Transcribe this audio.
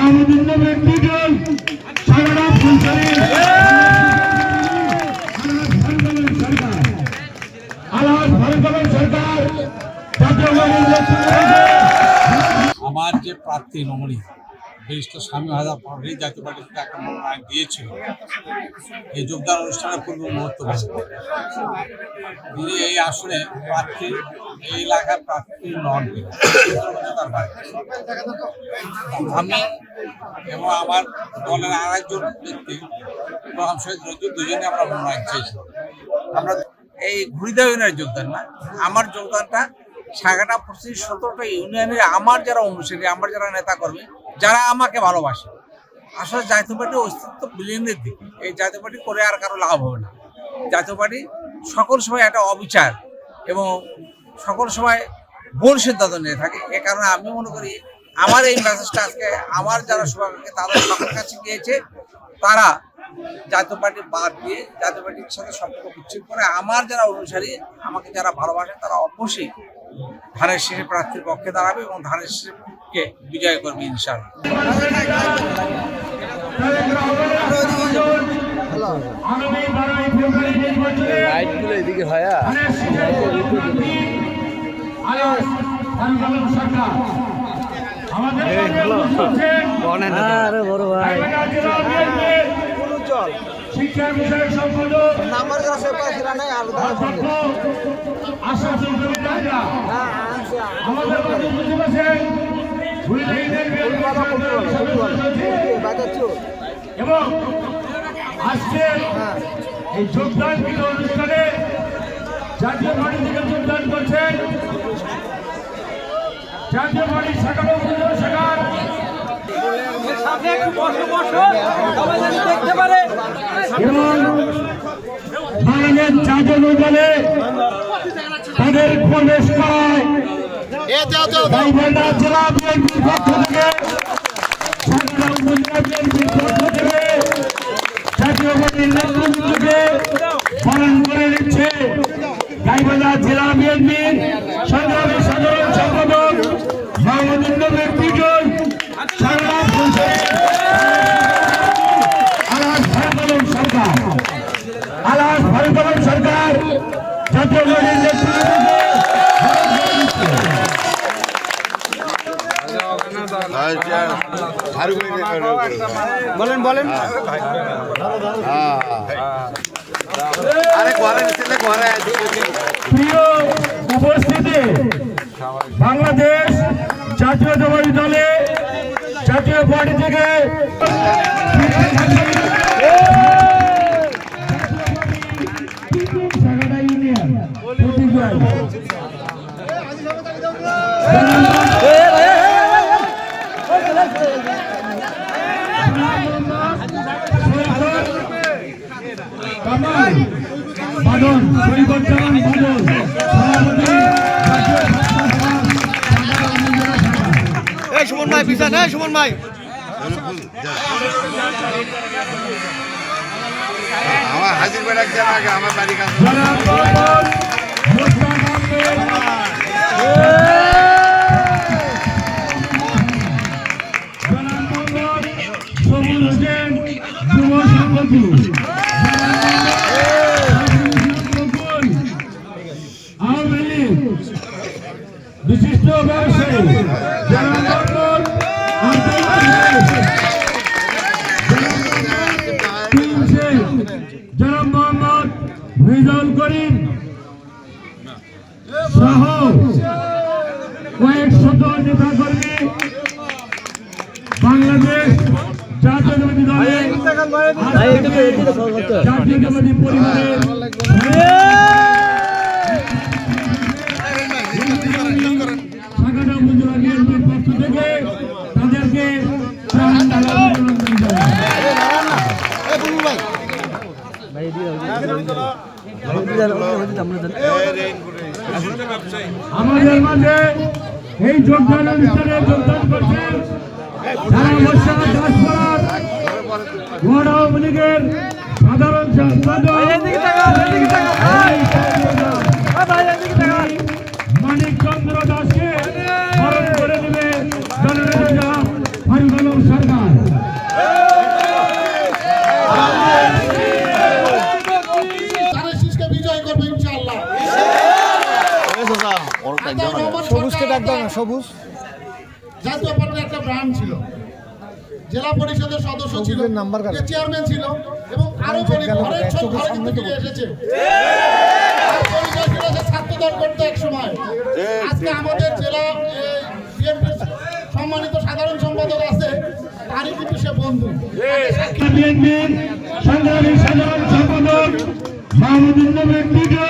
মাহমুদুল নবীর দুজন সাগরা ফুলছড়ি আলাস ভারতবর্ষ সরকার আমার যে প্রার্থী নমিনি ব্যারিস্টার স্বামী হায়দার পাটোয়ারি জাতীয় পার্টি থেকে একটা মনোনয়ন দিয়েছিল এই যোগদান অনুষ্ঠানের পূর্ব মুহূর্ত তিনি এই আসনে প্রার্থী এই এলাকার প্রার্থী নন তার ভাই আমি এবং আমার দলের আর একজন ব্যক্তি প্রধান শহীদ রঞ্জিত দুজনে আমরা মনোনয়ন চেয়েছিলাম। আমরা এই ঘুরিদা ইউনিয়নের যোগদান না, আমার যোগদানটা সাগাটা 17টা ইউনিয়নের আমার যারা অনুসারী, আমার যারা নেতাকর্মী, যারা আমাকে ভালোবাসে। আসলে জাতীয় পার্টির অস্তিত্ব বিলীনের দিকে। এই জাতীয় পার্টি করে আর কারো লাভ হবে না। জাতীয় পার্টি সকল সময় একটা অবিচার এবং সকল সময় ভুল সিদ্ধান্ত নিয়ে থাকে। এ কারণে আমি মনে করি আমার এই মেসেজটা আজকে আমার যারা শুভাকাঙ্ক্ষী তাদের সকলের কাছে গিয়েছে। তারা জাতীয় পার্টি বাদ দিয়ে জাতীয় পার্টির সাথে সম্পর্ক বিচ্ছিন্ন করে আমার যারা অনুসারী, আমাকে যারা ভালোবাসে, তারা অবশ্যই ধানের শীষে প্রার্থীর পক্ষে দাঁড়াবে এবং ধানের শীষকে বিজয় করবে ইনশাআল্লাহ। শিক্ষা বিষয়ক সম্পাদক আশা চৌধুরী আমাদের এবং আজকে এই যোগদান অনুষ্ঠানে জাতীয় পার্টি থেকে যোগদান করছেন জাতীয় পার্টির শাখা শাখার বাংলাদেশ জাতীয় দলে তাদের প্রবেশ করায় জেলা বিএনপির পক্ষ থেকে জাতীয় পার্টির নেতৃত্বকে পালন করে নিচ্ছে গাইবান্ধা জেলা বিএনপির সংগ্রামী সাধারণ সম্পাদক মাহমুদুল নবীর দুজন আলাস ভারতবর্ষ সরকার জাতীয় পার্টির নেতৃত্বে বলেন বলেন প্রিয় উপস্থিতি, বাংলাদেশ জাতীয়তাবাদী দলে জাতীয় পার্টি থেকে সুমন ভাই পিছন, সুমন ভাই আমার হাজির করে রাখছে আগে আমার বাড়ি কাছে বিশিষ্ট ব্যবসায়ী জনাব মোহাম্মদ রিজাউল করিম সহ কয়েক শত নেতা কর্মী বাংলাদেশ জাতীয়তাবাদী দলের জাতীয়তাবাদী পরিবারের শাখাটা উপজেলা বিএনপির পক্ষ থেকে তাদেরকে আমাদের মাঝে এই যোগদান অনুষ্ঠানে যোগদান করছেন ওয়ার্ড আওয়ামী লীগের সাধারণ মানিক চন্দ্র দাসকে বরণ করে দেবে জননেতা ফারুক আলম সরকার। একদম সবুজ জাতীয় পার্টির একটা ব্রান্ড ছিল, জেলা পরিষদের সদস্য ছিল, চেয়ারম্যান ছিল এবং আরো বলি ঘরের ছোট ঘরে কিন্তু ফিরে এসেছে। আর পরিচয় ছিল যে ছাত্রদল করতে এক সময়। আজকে আমাদের জেলা বিএনপির সম্মানিত সাধারণ সম্পাদক আছে, তারই কিন্তু সে বন্ধু। বিএনপির সংগ্রামী সাধারণ সম্পাদক মাহমুদুর নবীর ভিডিও